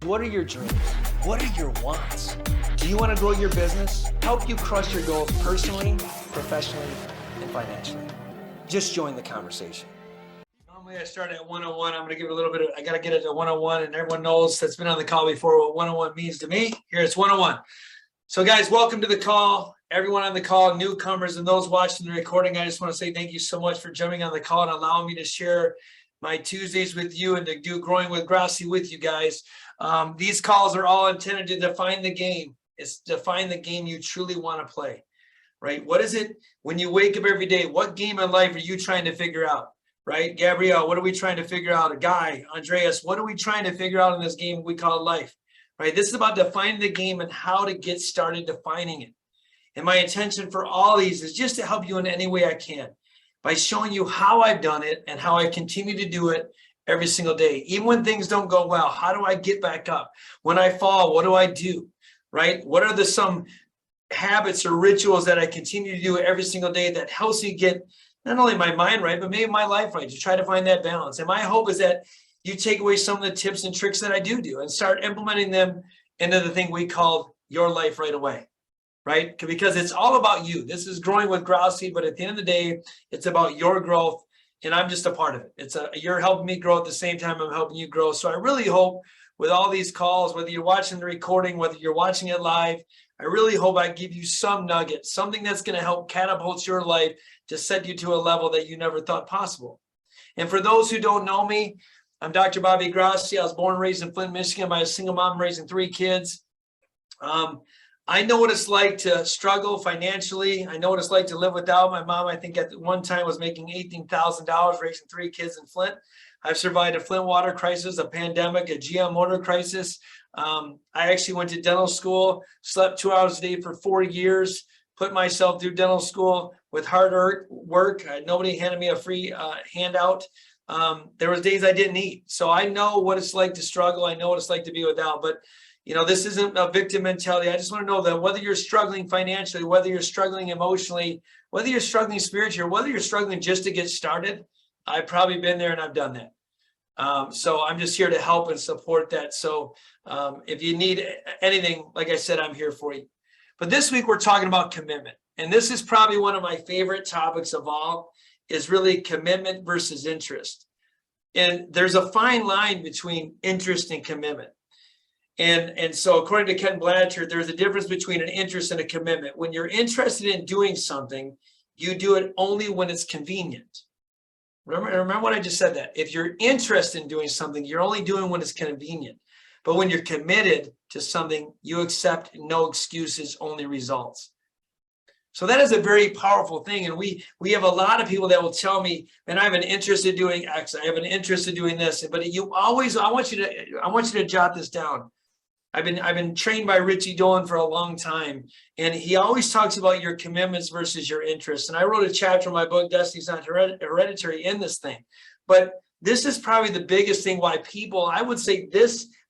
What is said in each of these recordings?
What are your dreams? What are your wants? Do you want to grow your business? Help you crush your goals personally, professionally, and financially? Just join the conversation. Normally I start at 101. I'm going to give it a little bit of, I got to get it to 101, and everyone knows that's been on the call before what 101 means to me. Here it's 101. So guys, welcome to the call. Everyone on the call, newcomers and those watching the recording, I just want to say thank you so much for jumping on the call and allowing me to share my Tuesdays with you and to do Growing with Grossi with you guys. These calls are all intended to define the game. It's define the game you truly want to play, right? What is it when you wake up every day? What game in life are you trying to figure out, right? Gabrielle, what are we trying to figure out? A guy, Andreas, what are we trying to figure out in this game we call life, right? This is about defining the game and how to get started defining it. And my intention for all these is just to help you in any way I can by showing you how I've done it and how I continue to do it every single day. Even when things don't go well, how do I get back up? When I fall, what do I do, right? What are some habits or rituals that I continue to do every single day that helps me get not only my mind right, but maybe my life right, to try to find that balance. And my hope is that you take away some of the tips and tricks that I do and start implementing them into the thing we call your life right away. Right? Because it's all about you. This is Growing with Grossi, but at the end of the day, it's about your growth, and I'm just a part of it. You're helping me grow at the same time I'm helping you grow. So I really hope with all these calls, whether you're watching the recording, whether you're watching it live, I really hope I give you some nugget, something that's going to help catapult your life to set you to a level that you never thought possible. And for those who don't know me, I'm Dr. Bobby Grossi. I was born and raised in Flint, Michigan by a single mom raising 3 kids. I know what it's like to struggle financially. I know what it's like to live without. My mom, I think at one time was making $18,000 raising 3 kids in Flint. I've survived a Flint water crisis, a pandemic, a GM motor crisis. I actually went to dental school, slept 2 hours a day for 4 years, put myself through dental school with hard work. Nobody handed me a free handout. There was days I didn't eat. So I know what it's like to struggle. I know what it's like to be without, but you know, this isn't a victim mentality. I just want to know that whether you're struggling financially, whether you're struggling emotionally, whether you're struggling spiritually, or whether you're struggling just to get started, I've probably been there and I've done that. So I'm just here to help and support that. So if you need anything, like I said, I'm here for you. But this week we're talking about commitment. And this is probably one of my favorite topics of all, is really commitment versus interest. And there's a fine line between interest and commitment. And so according to Ken Blanchard, there's a difference between an interest and a commitment. When you're interested in doing something, you do it only when it's convenient. Remember what I just said, that if you're interested in doing something, you're only doing when it's convenient. But when you're committed to something, you accept no excuses, only results. So that is a very powerful thing. And we have a lot of people that will tell me, man, I have an interest in doing X. I have an interest in doing this. But you always, I want you to jot this down. I've been trained by Richie Dolan for a long time, and he always talks about your commitments versus your interests. And I wrote a chapter in my book, Destiny's Not Hereditary, in this thing. But this is probably the biggest thing why people, I would say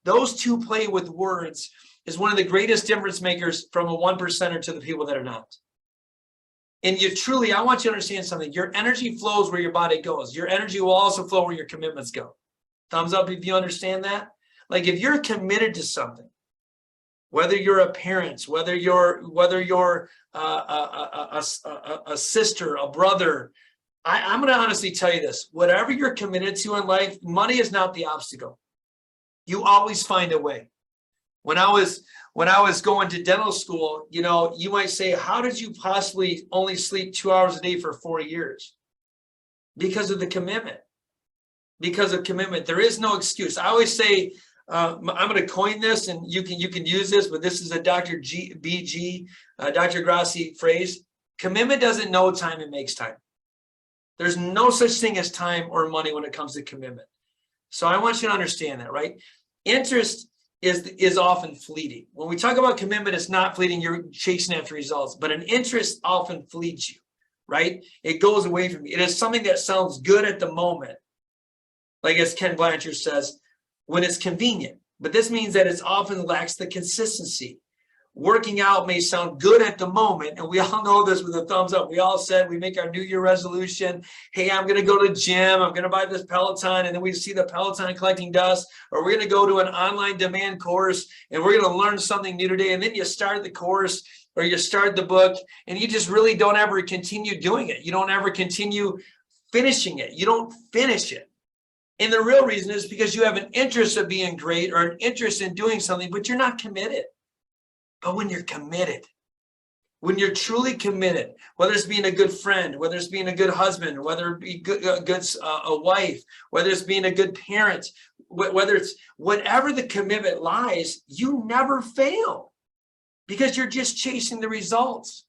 those two play with words is one of the greatest difference makers from a 1%er to the people that are not. And you truly, I want you to understand something. Your energy flows where your body goes. Your energy will also flow where your commitments go. Thumbs up if you understand that. Like if you're committed to something, whether you're a parent, whether you're a sister, a brother, I'm going to honestly tell you this: whatever you're committed to in life, money is not the obstacle. You always find a way. When I was going to dental school, you know, you might say, how did you possibly only sleep 2 hours a day for 4 years? Because of the commitment. Because of commitment. There is no excuse. I always say, I'm going to coin this, and you can use this, but this is a Dr. Grossi phrase. Commitment doesn't know time, it makes time. There's no such thing as time or money when it comes to commitment. So I want you to understand that, right? Interest is often fleeting. When we talk about commitment, it's not fleeting. You're chasing after results, but an interest often fleets you, right? It goes away from you. It is something that sounds good at the moment, like as Ken Blanchard says, when it's convenient. But this means that it often lacks the consistency. working out may sound good at the moment, and we all know this with a thumbs up. We all said we make our New Year resolution. Hey, I'm going to go to the gym. I'm going to buy this Peloton, and then we see the Peloton collecting dust. Or we're going to go to an online demand course, and we're going to learn something new today. And then you start the course, or you start the book, and you just really don't ever continue doing it. You don't ever continue finishing it. You don't finish it. And the real reason is because you have an interest of being great or an interest in doing something, but you're not committed. But when you're committed, when you're truly committed, whether it's being a good friend, whether it's being a good husband, whether it be a wife, whether it's being a good parent, whether it's whatever the commitment lies, you never fail because you're just chasing the results.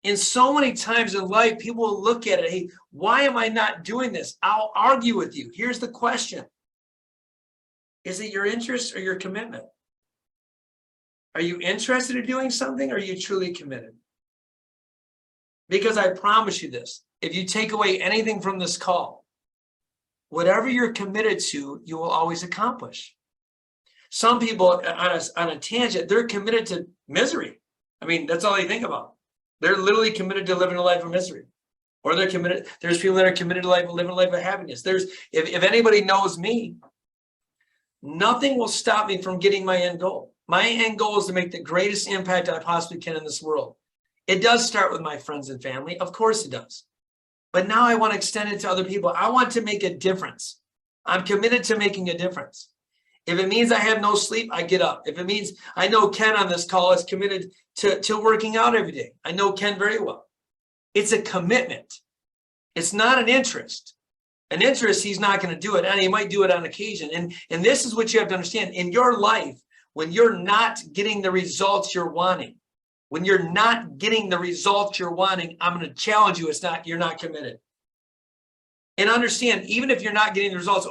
And so many times in life, people will look at it, hey, why am I not doing this? I'll argue with you. Here's the question. Is it your interest or your commitment? Are you interested in doing something, or are you truly committed? Because I promise you this, if you take away anything from this call, whatever you're committed to, you will always accomplish. Some people on a tangent, they're committed to misery. I mean, that's all they think about. They're literally committed to living a life of misery. Or they're committed, there's people that are committed to living a life of happiness. If anybody knows me, nothing will stop me from getting my end goal. My end goal is to make the greatest impact I possibly can in this world. It does start with my friends and family. Of course it does. But now I want to extend it to other people. I want to make a difference. I'm committed to making a difference. If it means I have no sleep, I get up. If it means, I know Ken on this call is committed to working out every day. I know Ken very well. It's a commitment. It's not an interest. An interest, he's not going to do it, and he might do it on occasion. And this is what you have to understand. In your life, when you're not getting the results you're wanting, when you're not getting the results you're wanting, I'm going to challenge you, you're not committed. And understand, even if you're not getting the results,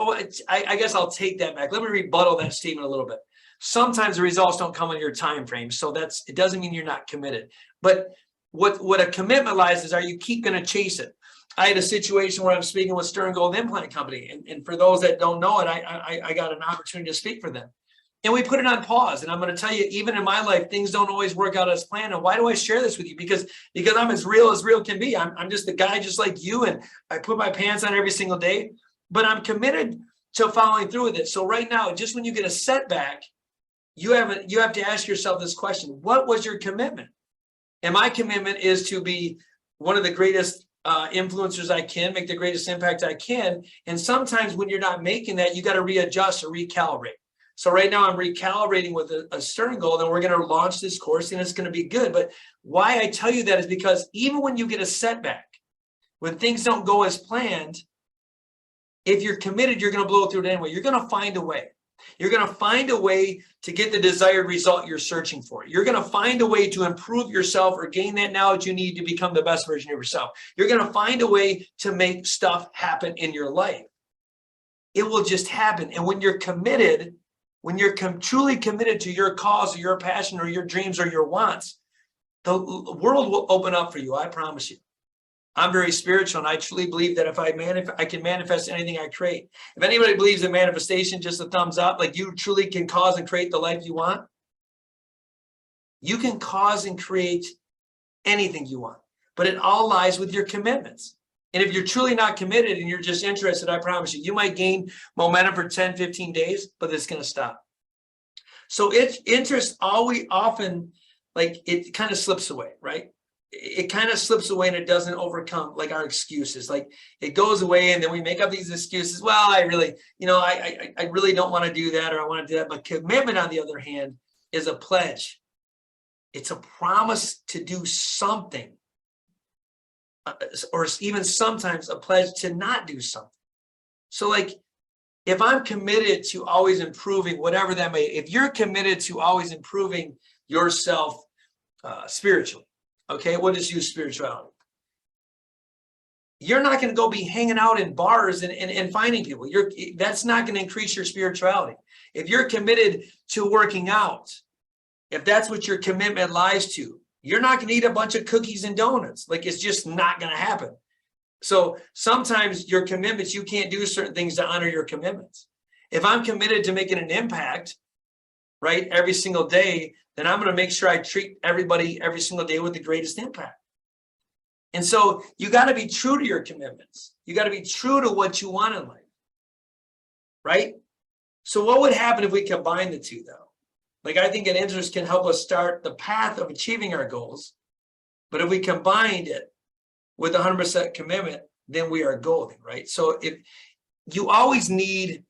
I guess I'll take that back. Let me rebuttal that statement a little bit. Sometimes the results don't come in your time frame, so it doesn't mean you're not committed. But what a commitment lies is, are you going to chase it? I had a situation where I'm speaking with Stern Gold Implant Company, and for those that don't know it, I got an opportunity to speak for them. And we put it on pause. And I'm going to tell you, even in my life, things don't always work out as planned. And why do I share this with you? Because I'm as real can be. I'm just a guy just like you, and I put my pants on every single day, but I'm committed to following through with it. So right now, just when you get a setback, you have to ask yourself this question: what was your commitment? And my commitment is to be one of the greatest influencers I can, make the greatest impact I can. And sometimes when you're not making that, you got to readjust or recalibrate. So right now I'm recalibrating with a Stern Gold, and we're going to launch this course, and it's going to be good. But why I tell you that is because even when you get a setback, when things don't go as planned, if you're committed, you're going to blow through it anyway. You're going to find a way. You're going to find a way to get the desired result you're searching for. You're going to find a way to improve yourself or gain that knowledge you need to become the best version of yourself. You're going to find a way to make stuff happen in your life. It will just happen. And when you're committed, when you're truly committed to your cause or your passion or your dreams or your wants, the world will open up for you. I promise you. I'm very spiritual, and I truly believe that if I can manifest anything I create. If anybody believes in manifestation, just a thumbs up. Like, you truly can cause and create the life you want. You can cause and create anything you want, but it all lies with your commitments. And if you're truly not committed and you're just interested, I promise you, you might gain momentum for 10, 15 days, but it's going to stop. So it's interest often, like, it kind of slips away, right? It kind of slips away, and it doesn't overcome like our excuses. Like, it goes away, and then we make up these excuses. Well, I really, I really don't want to do that, or I want to do that. But commitment, on the other hand, is a pledge. It's a promise to do something, or even sometimes a pledge to not do something. So, like, if I'm committed to always improving, whatever that may, if you're committed to always improving yourself spiritually, okay, what is your spirituality? You're not going to go be hanging out in bars and finding people. That's not going to increase your spirituality. If you're committed to working out, if that's what your commitment lies to, you're not going to eat a bunch of cookies and donuts. Like, it's just not going to happen. So sometimes your commitments, you can't do certain things to honor your commitments. If I'm committed to making an impact, right, every single day, then I'm going to make sure I treat everybody every single day with the greatest impact. And so you got to be true to your commitments. You got to be true to what you want in life, right? So what would happen if we combine the two, though? Like, I think an interest can help us start the path of achieving our goals. But if we combined it with 100% commitment, then we are golden, right? So if you always need,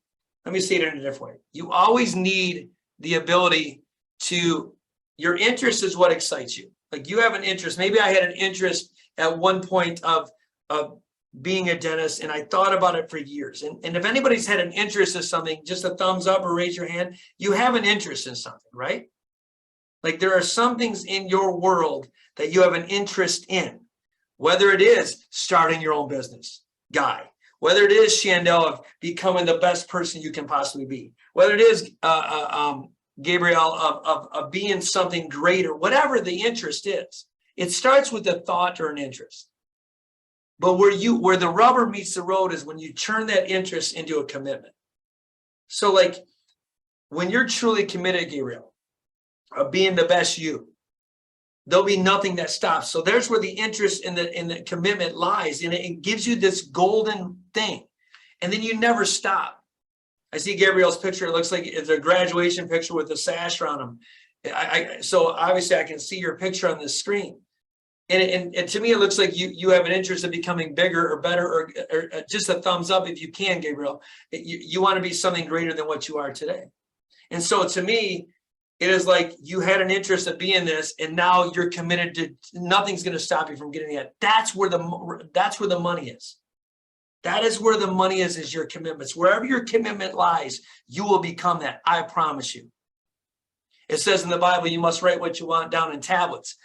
let me say it in a different way. You always need the ability to, your interest is what excites you. Like, you have an interest. Maybe I had an interest at one point of being a dentist, and I thought about it for years. And if anybody's had an interest in something, just a thumbs up or raise your hand. You have an interest in something, right? Like, there are some things in your world that you have an interest in, whether it is starting your own business, Guy, whether it is, Chandel, of becoming the best person you can possibly be, whether it is Gabriel of being something greater, whatever the interest is. It starts with a thought or an interest. But where the rubber meets the road is when you turn that interest into a commitment. So, like, when you're truly committed, Gabriel, of being the best you, there'll be nothing that stops. So there's where the interest in the commitment lies, and it gives you this golden thing, and then you never stop. I see Gabriel's picture. It looks like it's a graduation picture with a sash around him. So obviously I can see your picture on the screen. And to me, it looks like you have an interest in becoming bigger or better, or just a thumbs up if you can, Gabriel. You want to be something greater than what you are today. And so to me, it is like you had an interest of being this, and now you're committed to, nothing's going to stop you from getting that. That's where the money is. That is where the money is your commitments. Wherever your commitment lies, you will become that. I promise you. It says in the Bible, you must write what you want down in tablets.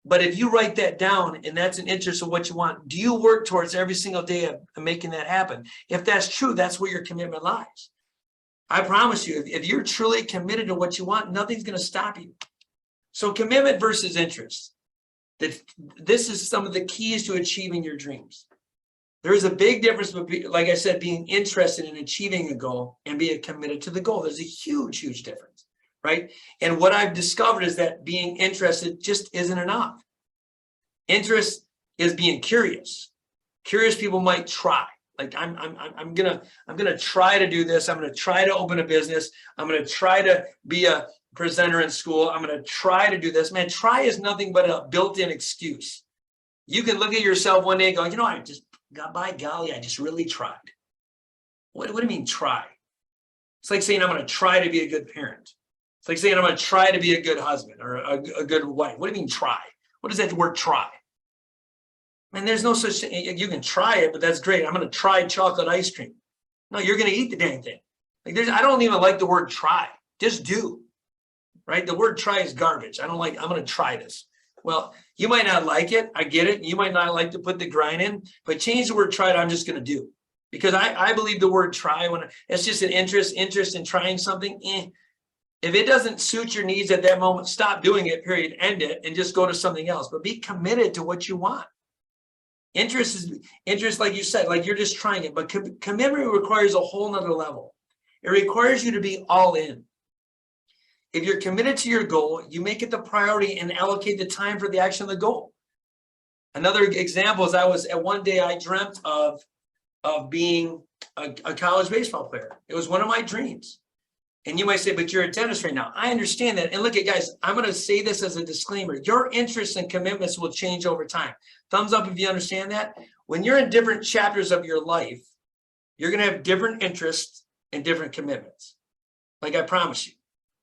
But if you write that down and that's an interest of what you want, do you work towards every single day of making that happen? If that's true, that's where your commitment lies. I promise you, if you're truly committed to what you want, nothing's going to stop you. So commitment versus interest. This is some of the keys to achieving your dreams. There is a big difference between, like I said, being interested in achieving a goal and being committed to the goal. There's a huge, huge difference, right? And what I've discovered is that being interested just isn't enough. Interest is being curious. Curious people might try. Like, I'm gonna try to do this. I'm gonna try to open a business. I'm gonna try to be a presenter in school. I'm gonna try to do this. Man, try is nothing but a built-in excuse. You can look at yourself one day and go, you know, I just got by golly, I just really tried. What do you mean try? It's like saying I'm gonna try to be a good parent. It's like saying I'm gonna try to be a good husband or a good wife. What do you mean try? What does that word try? Man, there's no such thing. You can try it, but that's great. I'm going to try chocolate ice cream. No, you're going to eat the dang thing. Like, I don't even like the word try. Just do, right? The word try is garbage. I'm going to try this. Well, you might not like it. I get it. You might not like to put the grind in, but change the word try to I'm just going to do. Because I believe the word try, when it's just an interest in trying something. If it doesn't suit your needs at that moment, stop doing it, period, end it, and just go to something else. But be committed to what you want. Interest, like you said, like you're just trying it, but commitment requires a whole nother level. It requires you to be all in. If you're committed to your goal, you make it the priority and allocate the time for the action of the goal. Another example is one day I dreamt of being a college baseball player. It was one of my dreams. And you might say, but you're a dentist right now. I understand that. And look at, guys, I'm going to say this as a disclaimer. Your interests and commitments will change over time. Thumbs up if you understand that. When you're in different chapters of your life, you're going to have different interests and different commitments. Like, I promise you.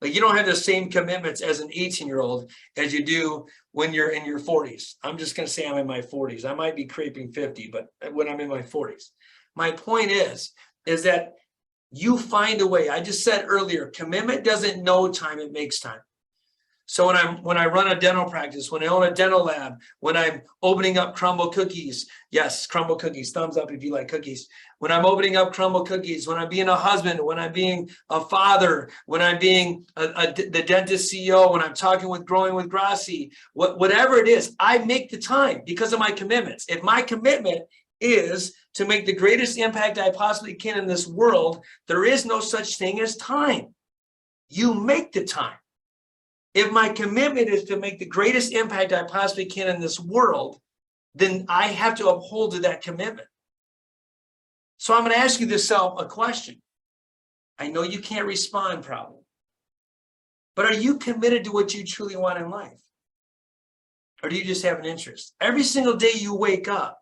Like, you don't have the same commitments as an 18-year-old as you do when you're in your 40s. I'm just going to say I'm in my 40s. I might be creeping 50, but when I'm in my 40s. My point is that you find a way. I just said earlier, commitment doesn't know time, it makes time. So when I run a dental practice, when I own a dental lab, when I'm opening up Crumble Cookies, yes, Crumble Cookies, thumbs up if you like cookies. When I'm opening up Crumble Cookies, when I'm being a husband, when I'm being a father, when I'm being the dentist CEO, when I'm talking with Growing with Grossi, whatever it is, I make the time because of my commitments. If my commitment is to make the greatest impact I possibly can in this world, there is no such thing as time. You make the time. If my commitment is to make the greatest impact I possibly can in this world, then I have to uphold to that commitment. So I'm going to ask you yourself a question. I know you can't respond probably, but are you committed to what you truly want in life? Or do you just have an interest? Every single day you wake up,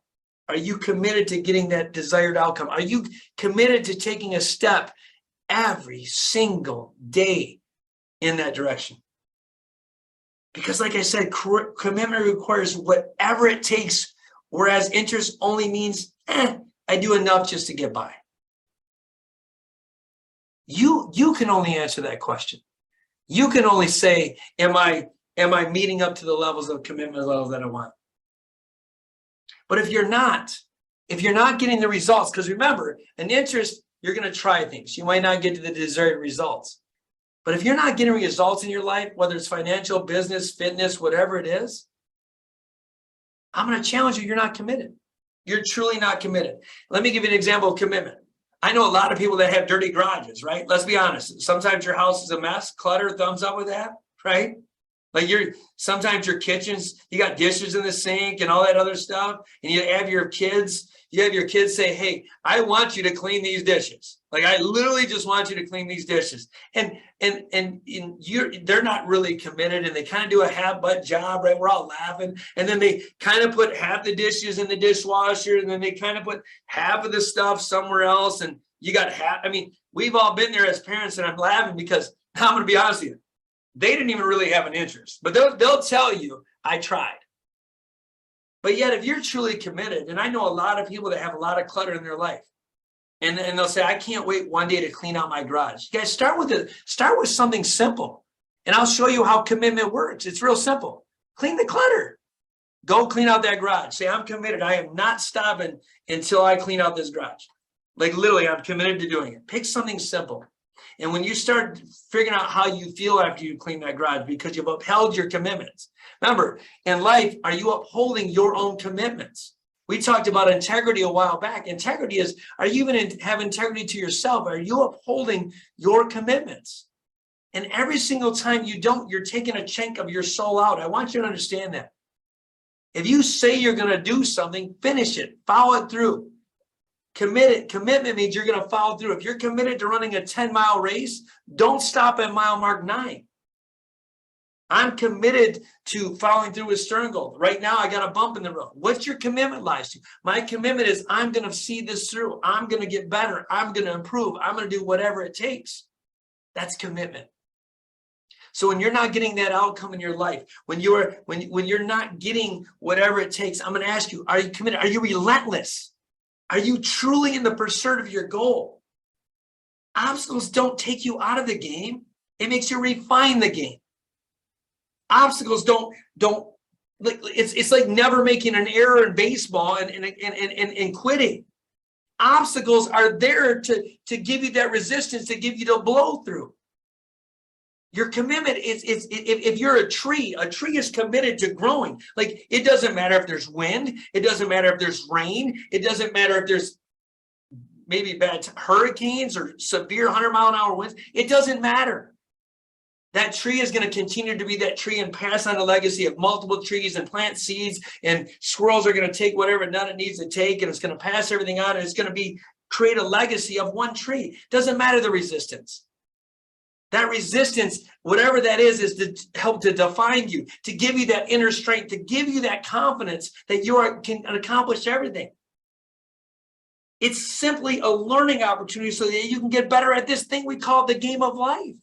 are you committed to getting that desired outcome? Are you committed to taking a step every single day in that direction? Because like I said, commitment requires whatever it takes, whereas interest only means, I do enough just to get by. You can only answer that question. You can only say, am I meeting up to the levels of commitment levels that I want? But if you're not getting the results, because remember, an interest, you're going to try things. You might not get to the desired results. But if you're not getting results in your life, whether it's financial, business, fitness, whatever it is, I'm going to challenge you, you're not committed. You're truly not committed. Let me give you an example of commitment. I know a lot of people that have dirty garages, right? Let's be honest. Sometimes your house is a mess. Clutter, thumbs up with that, right? Like sometimes your kitchens, you got dishes in the sink and all that other stuff. And you have your kids say, hey, I want you to clean these dishes. Like I literally just want you to clean these dishes. And they're not really committed and they kind of do a half-butt job, right? We're all laughing. And then they kind of put half the dishes in the dishwasher and then they kind of put half of the stuff somewhere else. And you got half, we've all been there as parents and I'm laughing because I'm going to be honest with you. They didn't even really have an interest, but they'll tell you, I tried. But yet, if you're truly committed, and I know a lot of people that have a lot of clutter in their life, and they'll say, I can't wait one day to clean out my garage. You guys, start with something simple, and I'll show you how commitment works. It's real simple. Clean the clutter. Go clean out that garage. Say, I'm committed. I am not stopping until I clean out this garage. Like literally, I'm committed to doing it. Pick something simple. And when you start figuring out how you feel after you clean that garage, because you've upheld your commitments. Remember, in life, are you upholding your own commitments? We talked about integrity a while back. Integrity is, are you even have integrity to yourself? Are you upholding your commitments? And every single time you don't, you're taking a chunk of your soul out. I want you to understand that. If you say you're going to do something, finish it, follow it through. Commitment means you're going to follow through. If you're committed to running a 10-mile race, don't stop at mile mark 9. I'm committed to following through with stern goal. Right now, I got a bump in the road. What's your commitment lies to? My commitment is I'm going to see this through. I'm going to get better. I'm going to improve. I'm going to do whatever it takes. That's commitment. So when you're not getting that outcome in your life, when you're not getting whatever it takes, I'm going to ask you, are you committed? Are you relentless? Are you truly in the pursuit of your goal? Obstacles don't take you out of the game. It makes you refine the game. Obstacles don't it's like never making an error in baseball and quitting. Obstacles are there to give you that resistance, to give you the blow through. Your commitment is if you're a tree is committed to growing. Like it doesn't matter if there's wind, it doesn't matter if there's rain, it doesn't matter if there's maybe bad hurricanes or severe 100-mile-an-hour winds. It doesn't matter. That tree is going to continue to be that tree and pass on a legacy of multiple trees and plant seeds, and squirrels are going to take whatever nut it needs to take, and it's going to pass everything out, and it's going to create a legacy of one tree. Doesn't matter the resistance. That resistance, whatever that is to help to define you, to give you that inner strength, to give you that confidence that you can accomplish everything. It's simply a learning opportunity so that you can get better at this thing we call the game of life.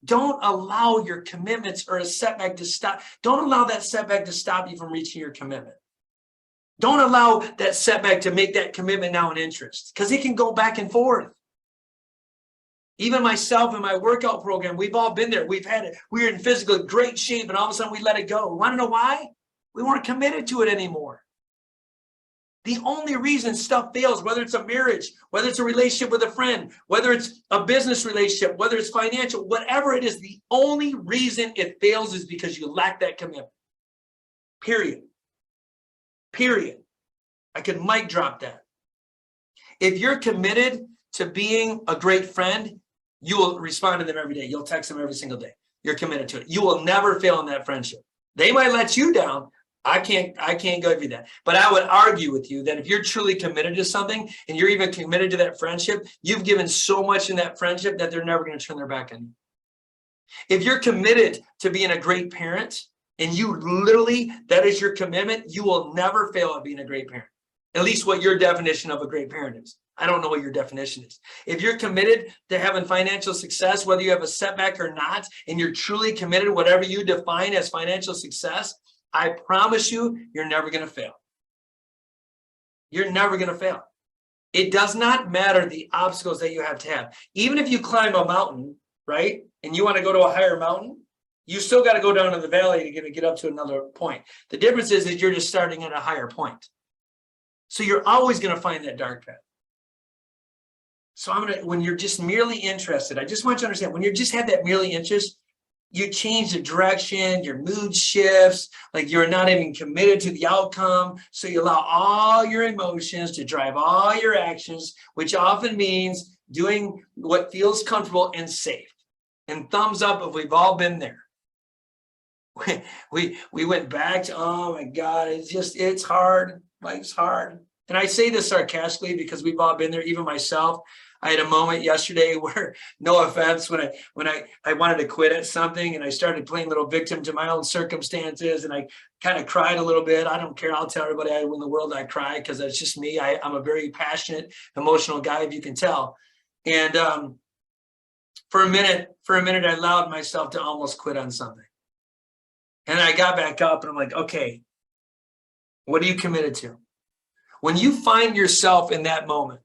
Don't allow your commitments or a setback to stop. Don't allow that setback to stop you from reaching your commitment. Don't allow that setback to make that commitment now an interest, because it can go back and forth. Even myself in my workout program, we've all been there. We were in physical great shape, and all of a sudden we let it go. Want to know why? We weren't committed to it anymore. The only reason stuff fails, whether it's a marriage, whether it's a relationship with a friend, whether it's a business relationship, whether it's financial, whatever it is, the only reason it fails is because you lack that commitment. Period. Period. I could mic drop that. If you're committed to being a great friend, you will respond to them every day. You'll text them every single day. you're committed to it. You will never fail in that friendship. They might let you down. I can't give you that. But I would argue with you that if you're truly committed to something and you're even committed to that friendship, you've given so much in that friendship that they're never going to turn their back on you. If you're committed to being a great parent and you literally, that is your commitment, you will never fail at being a great parent. At least what your definition of a great parent is. I don't know what your definition is. If you're committed to having financial success, whether you have a setback or not, and you're truly committed, whatever you define as financial success, I promise you, you're never going to fail. You're never going to fail. It does not matter the obstacles that you have to have. Even if you climb a mountain, right, and you want to go to a higher mountain, you still got to go down to the valley to get up to another point. The difference is you're just starting at a higher point. So you're always going to find that dark path. So when you're just merely interested, I just want you to understand, when you just have that merely interest, you change the direction, your mood shifts, like you're not even committed to the outcome. So you allow all your emotions to drive all your actions, which often means doing what feels comfortable and safe. And thumbs up if we've all been there. We went back to, oh my God, it's hard. Life's hard. And I say this sarcastically because we've all been there, even myself. I had a moment yesterday where, no offense, when I wanted to quit at something and I started playing little victim to my own circumstances and I kind of cried a little bit. I don't care. I'll tell everybody in the world I cry because that's just me. I'm a very passionate, emotional guy, if you can tell. And for a minute, I allowed myself to almost quit on something. And I got back up and I'm like, okay, what are you committed to? When you find yourself in that moment,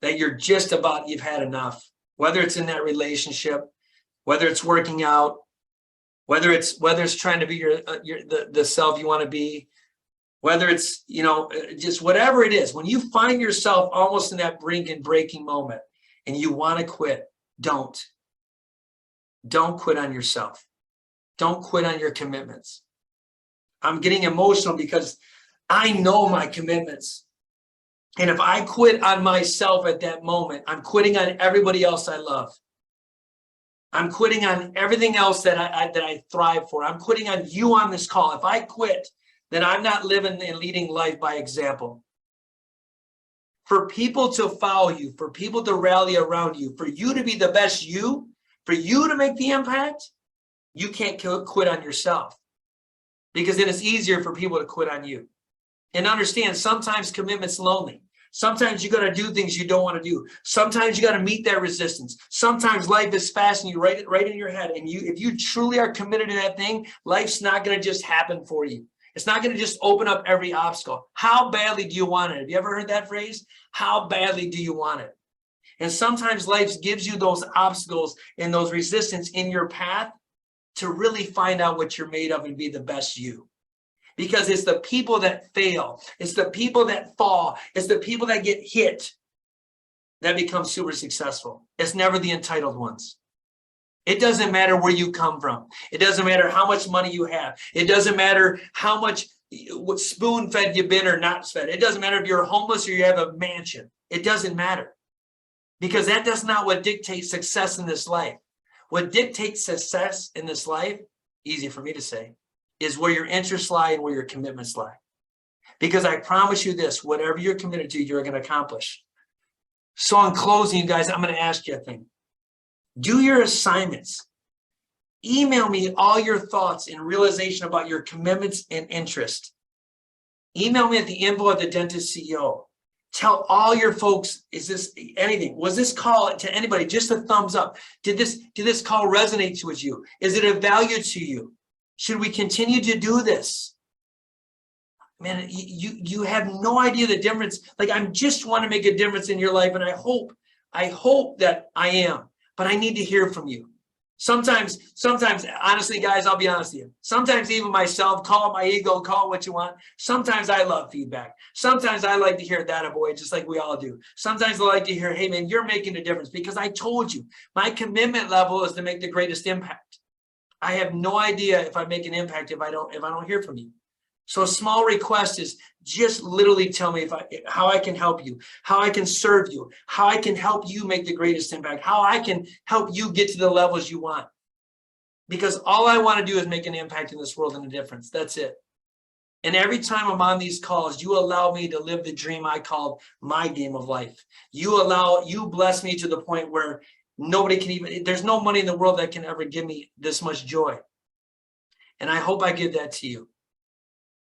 that you're just about, you've had enough, whether it's in that relationship, whether it's working out, whether it's trying to be the self you want to be, whether it's, just whatever it is, when you find yourself almost in that brink and breaking moment and you want to quit, don't quit on yourself. Don't quit on your commitments. I'm getting emotional because I know my commitments. And if I quit on myself at that moment, I'm quitting on everybody else I love. I'm quitting on everything else that I thrive for. I'm quitting on you on this call. If I quit, then I'm not living and leading life by example. For people to follow you, for people to rally around you, for you to be the best you, for you to make the impact, you can't quit on yourself. Because then it's easier for people to quit on you. And understand, sometimes commitment's lonely. Sometimes you got to do things you don't want to do. Sometimes you got to meet that resistance. Sometimes life is fast and you write it right in your head. And if you truly are committed to that thing, life's not going to just happen for you. It's not going to just open up every obstacle. How badly do you want it? Have you ever heard that phrase? How badly do you want it? And sometimes life gives you those obstacles and those resistance in your path to really find out what you're made of and be the best you. Because it's the people that fail, it's the people that fall, it's the people that get hit that become super successful. It's never the entitled ones. It doesn't matter where you come from. It doesn't matter how much money you have. It doesn't matter how much spoon-fed you've been or not fed. It doesn't matter if you're homeless or you have a mansion. It doesn't matter. Because that's not what dictates success in this life. What dictates success in this life, easy for me to say, is where your interests lie and where your commitments lie. Because I promise you this, whatever you're committed to, you're going to accomplish. So in closing, guys, I'm going to ask you a thing. Do your assignments. Email me all your thoughts and realization about your commitments and interest. Email me at the info at the Dentist CEO. Tell all your folks, is this anything? Was this call to anybody just a thumbs up? Did this call resonate with you? Is it of value to you? Should we continue to do this? Man, you have no idea the difference. Like, I just want to make a difference in your life, and I hope that I am, but I need to hear from you. Sometimes, honestly, guys, I'll be honest with you. Sometimes even myself, call it my ego, call it what you want. Sometimes I love feedback. Sometimes I like to hear that a boy, just like we all do. Sometimes I like to hear, hey man, you're making a difference, because I told you my commitment level is to make the greatest impact. I have no idea if I make an impact if I don't hear from you. So a small request is just literally tell me how I can help you, how I can serve you, how I can help you make the greatest impact, how I can help you get to the levels you want. because all I want to do is make an impact in this world and a difference. That's it. And every time I'm on these calls, you allow me to live the dream I called my game of life. You bless me to the point where nobody can even, there's no money in the world that can ever give me this much joy. And I hope I give that to you.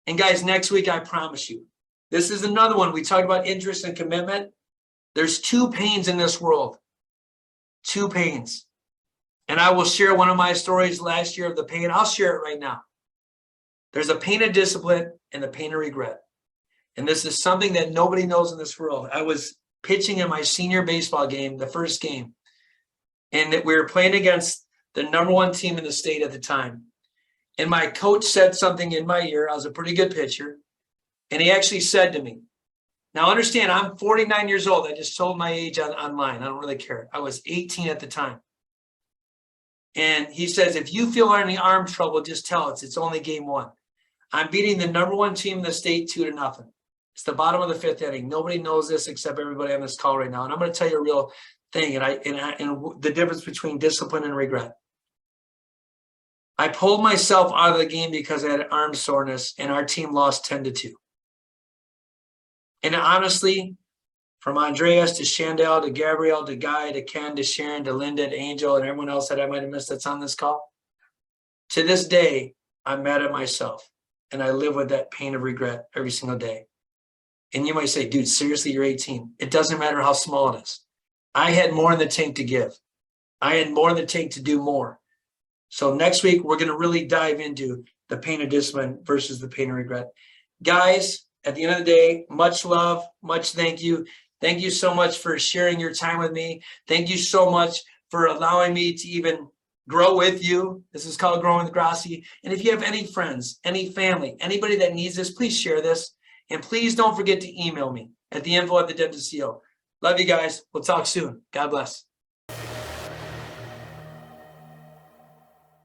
And guys, next week, I promise you, this is another one. We talked about interest and commitment. There's two pains in this world, two pains. And I will share one of my stories last year of the pain. I'll share it right now. There's a pain of discipline and a pain of regret. And this is something that nobody knows in this world. I was pitching in my senior baseball game, the first game, and we were playing against the #1 team in the state at the time. And my coach said something in my ear. I was a pretty good pitcher. And he actually said to me, now understand, I'm 49 years old. I just told my age online. I don't really care. I was 18 at the time. And he says, if you feel any arm trouble, just tell us. It's only game 1. I'm beating the #1 team in the state 2-0. It's the bottom of the 5th inning. Nobody knows this except everybody on this call right now. And I'm going to tell you a real thing and the difference between discipline and regret. I pulled myself out of the game because I had arm soreness and our team lost 10-2. And honestly, from Andreas to Chandel to Gabrielle to Guy to Ken to Sharon to Linda to Angel and everyone else that I might have missed that's on this call, to this day, I'm mad at myself. And I live with that pain of regret every single day. And you might say, dude, seriously, you're 18. It doesn't matter how small it is. I had more in the tank to give. I had more in the tank to do more. So next week, we're going to really dive into the pain of discipline versus the pain of regret. Guys, at the end of the day, much love, much thank you. Thank you so much for sharing your time with me. Thank you so much for allowing me to even grow with you. This is called Growing with Grossi. And if you have any friends, any family, anybody that needs this, please share this. And please don't forget to email me at the info@thedentistco. Love you guys. We'll talk soon. God bless.